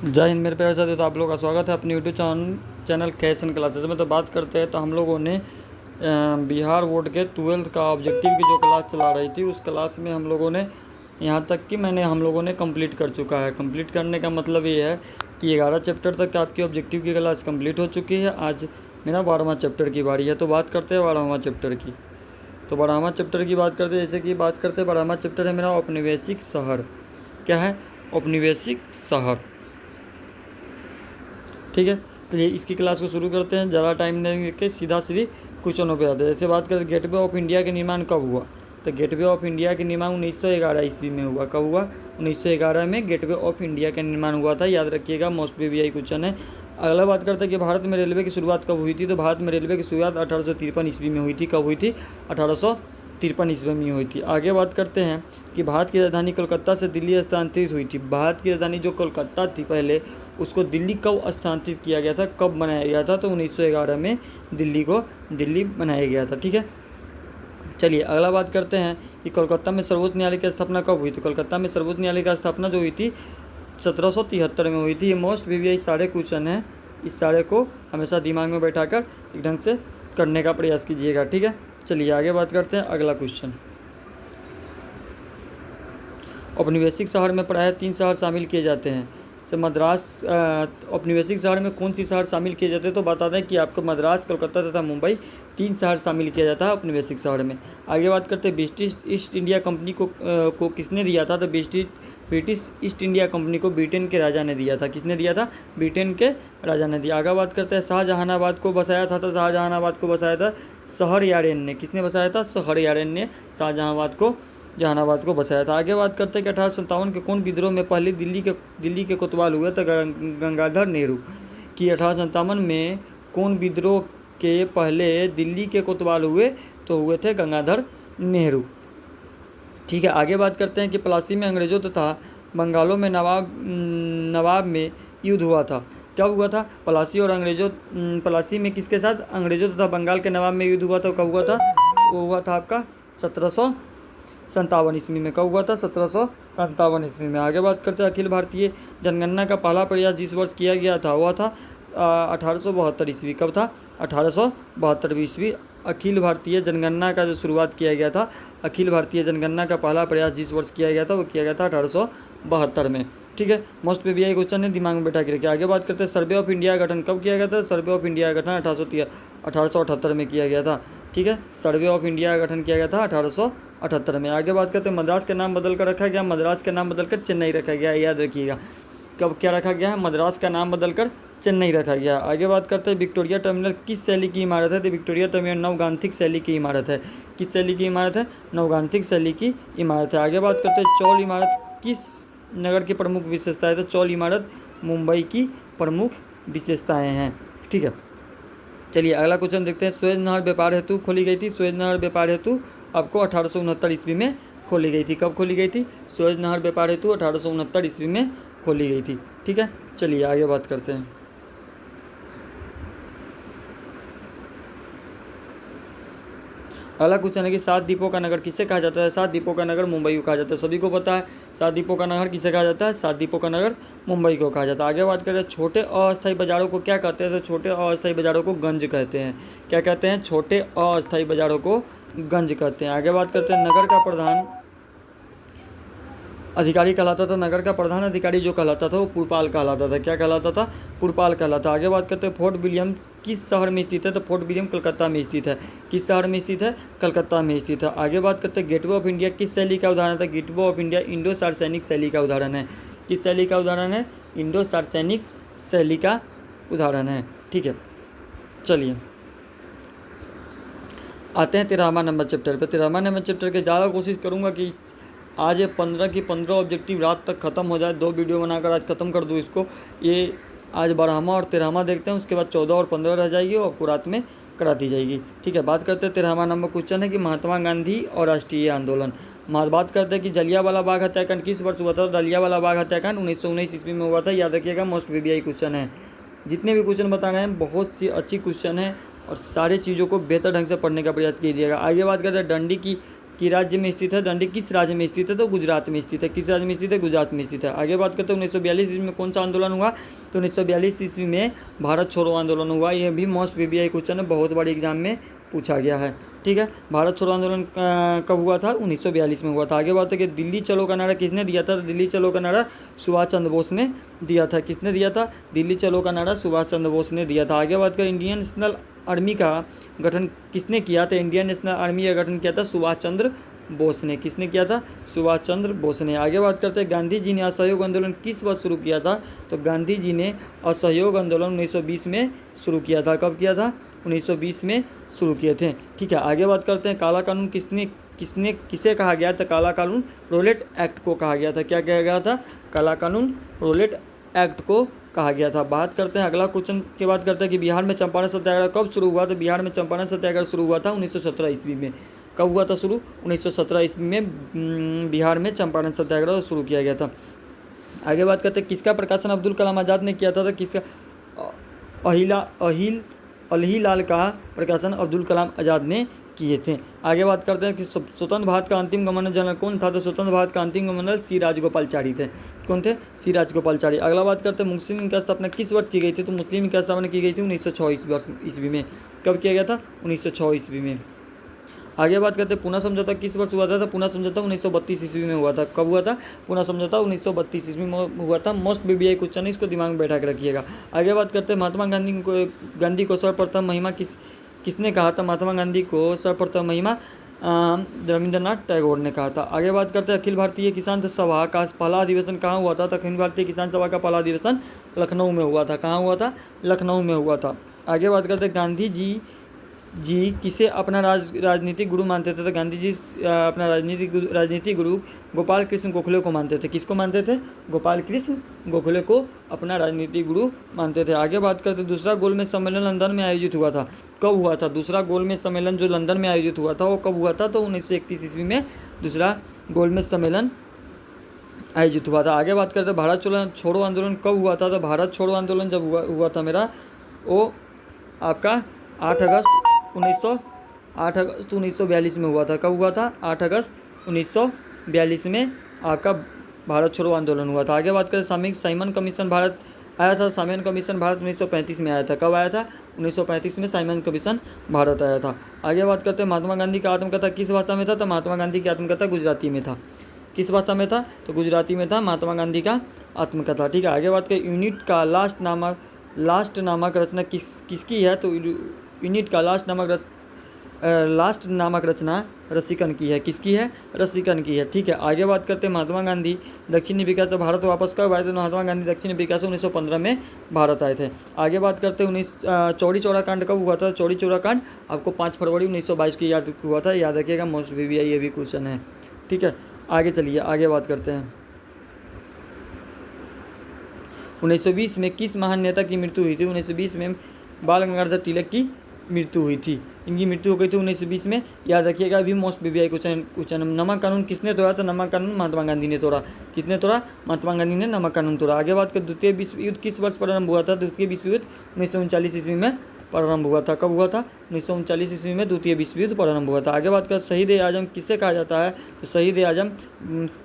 जय हिंद मेरे प्यारे साथियों। तो आप लोगों का स्वागत है अपने यूट्यूब चैनल कैसन क्लासेस में। तो बात करते हैं तो हम लोगों ने बिहार बोर्ड के 12th का ऑब्जेक्टिव की जो क्लास चला रही थी उस क्लास में हम लोगों ने यहाँ तक कि हम लोगों ने कंप्लीट कर चुका है। कंप्लीट करने का मतलब ये है कि 11 चैप्टर तक आपकी ऑब्जेक्टिव की क्लास कंप्लीट हो चुकी है। आज मेरा 12वां चैप्टर की बारी है। तो बात करते हैं 12वां चैप्टर की। तो 12वां चैप्टर की बात करते हैं, जैसे कि बात करते हैं 12वां चैप्टर है मेरा औपनिवेशिक शहर। क्या है? औपनिवेशिक शहर। ठीक है, तो ये इसकी क्लास को शुरू करते हैं। ज़्यादा टाइम नहीं लेके सीधा सीधी क्वेश्चनों पे आते हैं। जैसे बात करें गेटवे ऑफ इंडिया के निर्माण कब हुआ, तो गेटवे ऑफ इंडिया के निर्माण 1911 ईस्वी में हुआ। कब हुआ? 1911 में गेटवे ऑफ इंडिया का निर्माण हुआ था। याद रखिएगा, मोस्ट PBI क्वेश्चन है। अगला बात करते हैं कि भारत में रेलवे की शुरुआत कब हुई थी। तो भारत में रेलवे की शुरुआत 1853 ईस्वी में हुई थी। कब हुई थी? 1853 ईस्वी में हुई थी। आगे बात करते हैं कि भारत की राजधानी कोलकाता से दिल्ली स्थानांतरित हुई थी। भारत की राजधानी जो कोलकाता थी पहले, उसको दिल्ली कब स्थानांतरित किया गया था, कब बनाया गया था? तो 1911 में दिल्ली को दिल्ली बनाया गया था। ठीक है, चलिए अगला बात करते हैं कि कोलकाता में सर्वोच्च न्यायालय की स्थापना कब हुई थी। कोलकाता में सर्वोच्च न्यायालय की स्थापना जो हुई थी 1773 में हुई थी। ये मोस्ट PBI सारे क्वेश्चन हैं, इस सारे को हमेशा दिमाग में बैठाकर एक ढंग से करने का प्रयास कीजिएगा। ठीक है, चलिए आगे बात करते हैं। अगला क्वेश्चन, औपनिवेशिक शहर में प्रायः 3 शहर शामिल किए जाते हैं। से मद्रास औपनिवेशिक शहर में कौन सी शहर शामिल किए जाते हैं? तो बता दें कि आपको मद्रास, कोलकाता तथा मुंबई 3 शहर शामिल किया जाता है औपनिवेशिक शहर में। आगे बात करते हैं ब्रिटिश ईस्ट इंडिया कंपनी को किसने दिया था। तो ब्रिटिश ईस्ट इंडिया कंपनी को ब्रिटेन के राजा ने दिया था। किसने दिया था? ब्रिटेन के राजा ने दिया। आगे बात करते हैं शाहजहानाबाद को बसाया था। तो शाहजहानाबाद को बसाया था शहरयारेन ने। किसने बसाया था? शहरयारेन ने जहानाबाद को बसाया था। आगे बात करते हैं कि 1857 के कौन विद्रोह में पहले दिल्ली के कोतवाल हुए? तो गंगाधर नेहरू की 1857 में कौन विद्रोह के पहले दिल्ली के कोतवाल हुए? तो हुए थे गंगाधर नेहरू। ठीक है, आगे बात करते हैं कि प्लासी में अंग्रेज़ों तथा बंगालों में नवाब में युद्ध हुआ था। कब हुआ था? प्लासी में किसके साथ? अंग्रेज़ों तथा बंगाल के नवाब में युद्ध हुआ था। कब हुआ था? वो हुआ था आपका 1757 ईस्वी में। कब हुआ था? 1757 ईस्वी में। आगे बात करते हैं अखिल भारतीय जनगणना का पहला प्रयास जिस वर्ष किया गया था वह था 1872 ईस्वी। कब था? 1872 ईस्वी। अखिल भारतीय जनगणना का जो शुरुआत किया गया था, अखिल भारतीय जनगणना का पहला प्रयास जिस वर्ष किया गया था वो किया गया था 1872 में। ठीक है, मोस्ट PBI क्वेश्चन है, दिमाग में बैठा के रखिए। आगे बात करते हैं सर्वे ऑफ इंडिया का गठन कब किया गया था। सर्वे ऑफ इंडिया का गठन 1878 में किया गया था। ठीक है, सर्वे ऑफ इंडिया का गठन किया गया था 1878 में। आगे बात करते हैं मद्रास का नाम बदल कर रखा गया। मद्रास का नाम बदलकर चेन्नई रखा गया। याद रखिएगा, कब क्या रखा गया है? मद्रास का नाम बदलकर चेन्नई रखा गया। आगे बात करते हैं विक्टोरिया टर्मिनल किस शैली की इमारत है। तो विक्टोरिया टर्मिनल नवगांथिक शैली की इमारत है। किस शैली की इमारत है? नवगांथिक शैली की इमारत है। आगे बात करते हैं चौल इमारत किस नगर की प्रमुख विशेषता है। तो चौल इमारत मुंबई की प्रमुख विशेषताएँ हैं। ठीक है, चलिए अगला क्वेश्चन देखते हैं। सुएज नहर व्यापार हेतु खोली गई थी। सुएज नहर व्यापार हेतु आपको 1869 ईस्वी में खोली गई थी। कब खोली गई थी? सुएज नहर व्यापार हेतु 1869 ईस्वी में खोली गई थी। ठीक है, चलिए आगे बात करते हैं। अगला क्वेश्चन है कि 7 द्वीपों का नगर किसे कहा जाता है। 7 द्वीपों का नगर मुंबई को कहा जाता है। सभी को पता है 7 द्वीपों का नगर किसे कहा जाता है। 7 द्वीपों का नगर मुंबई को कहा जाता है। आगे बात करें छोटे अस्थायी बाजारों को क्या कहते हैं। तो छोटे अस्थायी बाजारों को गंज कहते हैं। क्या कहते हैं? छोटे अस्थायी बाजारों को गंज कहते हैं। आगे बात करते हैं नगर का प्रधान अधिकारी कहलाता था। नगर का प्रधान अधिकारी जो कहलाता था वो पुरपाल कहलाता था। क्या कहलाता था? पुरपाल कहलाता। आगे बात करते हैं फोर्ट विलियम किस शहर में स्थित है। तो फोर्ट विलियम कलकत्ता में स्थित है। किस शहर में स्थित है? कलकत्ता में स्थित है। आगे बात करते हैं गेटवे ऑफ इंडिया किस शैली का उदाहरण था। गेटवे ऑफ इंडिया इंडो सार्वजनिक शैली का उदाहरण है। किस शैली का उदाहरण है? इंडो सार्वजनिक शैली का उदाहरण है। ठीक है, चलिए आते हैं 13वां नंबर चैप्टर पे। 13वां नंबर चैप्टर के ज़्यादा कोशिश करूँगा कि आज ये 15 की 15 ऑब्जेक्टिव रात तक ख़त्म हो जाए। 2 वीडियो बनाकर आज ख़त्म कर दूँ इसको। ये आज 12वां और 13वां देखते हैं, उसके बाद 14 और 15 रह जाएगी और आपको रात में करा दी जाएगी। ठीक है, बात करते हैं 13वां नंबर क्वेश्चन है कि महात्मा गांधी और राष्ट्रीय आंदोलन। बात करते हैं कि जलियांवाला बाग हत्याकांड किस वर्ष हुआ था। जलियांवाला बाग हत्याकांड 1919 ईस्वी में हुआ था। याद रखिएगा, मोस्ट PBI क्वेश्चन है। जितने भी क्वेश्चन बता रहे हैं बहुत सी अच्छी क्वेश्चन है और सारी चीज़ों को बेहतर ढंग से पढ़ने का प्रयास कीजिएगा। आगे बात करते हैं कि राज्य में स्थित है। दंडी किस राज्य में स्थित है? तो गुजरात में स्थित है। किस राज्य में स्थित है? गुजरात में स्थित है। आगे बात करते हैं 1942 ईस्वी में कौन सा आंदोलन हुआ? तो 1942 ईस्वी में भारत छोड़ो आंदोलन हुआ। यह भी मोस्ट VBI क्वेश्चन है, बहुत बड़ी एग्जाम में पूछा गया है। ठीक है, भारत छोड़ो आंदोलन कब हुआ था? 1942 में हुआ था। आगे बात है कि दिल्ली चलो का नारा किसने दिया था? तो दिल्ली चलो का नारा सुभाष चंद्र बोस ने दिया था। किसने दिया था? दिल्ली चलो का नारा सुभाष चंद्र बोस ने दिया था। आगे बात करें इंडियन नेशनल आर्मी का गठन किसने किया? तो इंडियन नेशनल आर्मी का गठन किया था सुभाष चंद्र बोस ने। किसने किया था? सुभाष चंद्र बोस ने। आगे बात करते हैं गांधी जी ने असहयोग आंदोलन किस वर्ष शुरू किया था? तो गांधी जी ने असहयोग आंदोलन 1920 में शुरू किया था। कब किया था? 1920 में शुरू किए थे। ठीक है, आगे बात करते हैं काला कानून किसे कहा गया था? काला कानून रोलेट एक्ट को कहा गया था। क्या कहा गया था? काला कानून रोलेट एक्ट को कहा गया था। बात करते हैं अगला क्वेश्चन की बात करते हैं कि बिहार में चंपारण सत्याग्रह कब शुरू हुआ? तो बिहार में चंपारण सत्याग्रह शुरू हुआ था 1917 ईस्वी में। कब हुआ था शुरू? 1917 ईस्वी में बिहार में चंपारण सत्याग्रह शुरू किया गया था। आगे बात करते हैं किसका प्रकाशन अब्दुल कलाम आज़ाद ने किया था? तो किसका? अहिलाल का प्रकाशन अब्दुल कलाम आज़ाद ने किए थे। आगे बात करते हैं कि स्वतंत्र भारत का अंतिम गवर्नर जनरल कौन था? तो स्वतंत्र भारत का अंतिम गवर्नर सी राजगोपालचारी थे। कौन थे? सी राजगोपालचारी। अगला बात करते हैं मुस्लिम लीग की स्थापना किस वर्ष की गई थी? तो मुस्लिम लीग की स्थापना की गई थी 1906 ईस्वी में। कब किया गया था? 1906 ईस्वी में। आगे बात करते हैं पुना समझौता किस वर्ष हुआ था? तो पुना समझौता 1932 ईस्वी में हुआ था। कब हुआ था? पुना समझौता 1932 ईस्वी में हुआ था। मोस्ट VBI क्वेश्चन है, इसको दिमाग में बैठा के रखिएगा। आगे बात करते हैं महात्मा गांधी को सर्वप्रथम महिमा किसने कहा था? महात्मा गांधी को सर्वप्रथम महिमा रविंद्रनाथ टैगोर ने कहा था। आगे बात करते हैं अखिल भारतीय किसान सभा का पहला अधिवेशन कहाँ हुआ था? तो अखिल भारतीय किसान सभा का पहला अधिवेशन लखनऊ में हुआ था। कहाँ हुआ था? लखनऊ में हुआ था। आगे बात करते हैं गांधी जी किसे अपना राजनीतिक गुरु मानते थे? तो गांधी जी अपना राजनीतिक गुरु गोपाल कृष्ण गोखले को मानते थे। किसको मानते थे? गोपाल कृष्ण गोखले को अपना राजनीतिक गुरु मानते थे। आगे बात करते दूसरा गोलमेज सम्मेलन लंदन में आयोजित हुआ था। कब हुआ था? दूसरा गोलमेज सम्मेलन जो लंदन में आयोजित हुआ था वो कब हुआ था? तो 1931 ईस्वी में दूसरा गोलमेज सम्मेलन आयोजित हुआ था। आगे बात करते हैं भारत छोड़ो आंदोलन कब हुआ था? तो भारत छोड़ो आंदोलन जब हुआ था मेरा वो आपका 8 अगस्त 1942 में हुआ था। कब हुआ था? 8 अगस्त 1942 में आपका भारत छोड़ो आंदोलन हुआ था। आगे बात करें साइमन कमीशन भारत आया था। साइमन कमीशन भारत 1935 में आया था। कब आया था? 1935 में साइमन कमीशन भारत आया था। आगे बात करते हैं महात्मा गांधी का आत्मकथा किस भाषा में था? तो महात्मा गांधी की आत्मकथा गुजराती में था। किस भाषा में था? तो गुजराती में था महात्मा गांधी का आत्मकथा। ठीक है, आगे बात करें यूनिट का लास्ट नामक रचना किसकी है? तो यूनिट का लास्ट नामक रचना रसिकन की है। किसकी है? रसिकन की है। ठीक है, आगे बात करते हैं महात्मा गांधी दक्षिण अफ्रीका से भारत वापस कब आए थे? महात्मा गांधी दक्षिण अफ्रीका से 1915 में भारत आए थे। आगे बात करते हैं चौरी चौरा कांड कब हुआ था? चौरी चौरा कांड आपको 5 फरवरी 1922 की याद हुआ था। याद रखिएगा, मोस्ट VBI ये भी क्वेश्चन है। ठीक है, आगे चलिए आगे बात करते हैं 1920 में किस महान नेता की मृत्यु हुई थी? 1920 में बाल गंगाधर तिलक की मृत्यु हुई थी। इनकी मृत्यु हो गई थी 1920 में। याद रखिएगा, अभी मोस्ट VBI क्वेश्चन। नमक कानून किसने तोड़ा? तो नमक कानून महात्मा गांधी ने तोड़ा। किसने तोड़ा? महात्मा गांधी ने नमक कानून तोड़ा। आगे बात कर द्वितीय विश्व युद्ध किस वर्ष प्रारंभ हुआ था? द्वितीय विश्व युद्ध 1939 ईस्वी में प्रारंभ हुआ था। कब हुआ था? 1939 ईस्वी में द्वितीय विश्व युद्ध प्रारंभ हुआ था। आगे बात कर शहीद ए आजम किसे कहा जाता है? तो शहीद ए आजम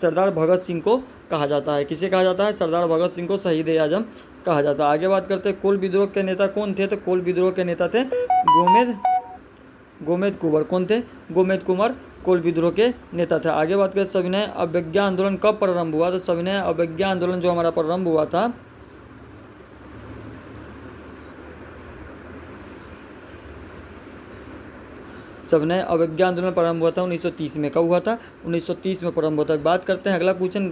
सरदार भगत सिंह को कहा जाता है। किसे कहा जाता है? सरदार भगत सिंह को शहीद ए आजम कहा जाता है। आगे बात करते हैं कोल विद्रोह के नेता कौन थे? तो कोल विद्रोह के नेता थे गोमेद कुंवर। कौन थे? गोमेद कुंवर कोल विद्रोह के नेता थे। आगे बात करें सविनय अवज्ञा आंदोलन कब प्रारंभ हुआ? तो सविनय अवज्ञा आंदोलन जो हमारा प्रारंभ हुआ था सविनय अवज्ञा आंदोलन प्रारंभ हुआ था 1930 में। कब हुआ था? 1930 में प्रारंभ हुआ था। बात करते हैं अगला क्वेश्चन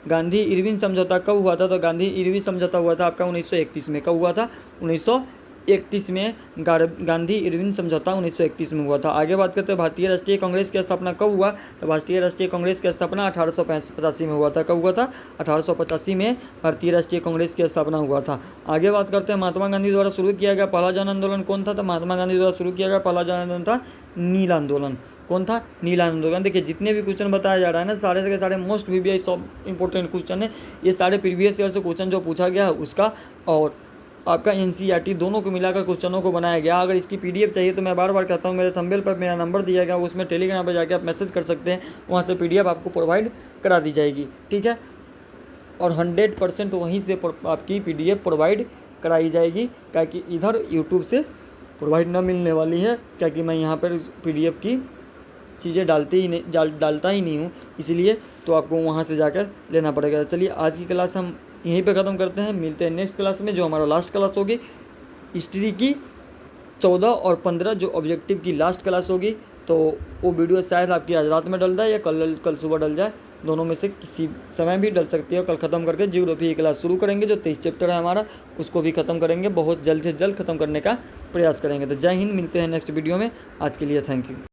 गांधी इरविन समझौता कब हुआ था? तो गांधी इरविन समझौता हुआ था आपका 1931 में। कब हुआ था? 1931 में गांधी इरविन समझौता 1931 में हुआ था। आगे बात करते हैं भारतीय राष्ट्रीय कांग्रेस की स्थापना कब हुआ? तो भारतीय राष्ट्रीय कांग्रेस की स्थापना 1885 में हुआ था। कब हुआ था? 1885 में भारतीय राष्ट्रीय कांग्रेस की स्थापना हुआ था। आगे बात करते हैं महात्मा गांधी द्वारा शुरू किया गया पहला जन आंदोलन कौन था? तो महात्मा गांधी द्वारा शुरू किया गया पहला जन आंदोलन था नील आंदोलन। कौन था? नील आंदोलन। देखिए जितने भी क्वेश्चन बताया जा रहा है ना, सारे के सारे मोस्ट VBI सब इंपॉर्टेंट क्वेश्चन है। ये सारे प्रीवियस ईयर से क्वेश्चन जो पूछा गया है उसका और आपका एनसीईआरटी दोनों को मिलाकर क्वेश्चनों को बनाया गया। अगर इसकी पीडीएफ चाहिए तो मैं बार बार कहता हूँ, मेरे थंबनेल पर मेरा नंबर दिया गया, उसमें टेलीग्राम पर जाकर आप मैसेज कर सकते हैं, वहाँ से पीडीएफ आपको प्रोवाइड करा दी जाएगी, ठीक है। और 100% वहीं से आपकी पीडीएफ प्रोवाइड कराई जाएगी, क्या कि इधर यूट्यूब से प्रोवाइड ना मिलने वाली है, क्या कि मैं यहाँ पर पीडीएफ की चीज़ें डालता ही नहीं हूँ, इसलिए तो आपको वहाँ से जाकर लेना पड़ेगा। चलिए आज की क्लास हम यहीं पे ख़त्म करते हैं, मिलते हैं नेक्स्ट क्लास में, जो हमारा लास्ट क्लास होगी हिस्ट्री की 14 और 15 जो ऑब्जेक्टिव की लास्ट क्लास होगी। तो वो वीडियो शायद आपकी आज रात में डल जाए या कल सुबह डल जाए, दोनों में से किसी समय भी डल सकती है। कल ख़त्म करके ज्योग्राफी की क्लास शुरू करेंगे, जो 23 चैप्टर है हमारा, उसको भी ख़त्म करेंगे, बहुत जल्द से जल्द ख़त्म करने का प्रयास करेंगे। तो जय हिंद, मिलते हैं नेक्स्ट वीडियो में, आज के लिए थैंक यू।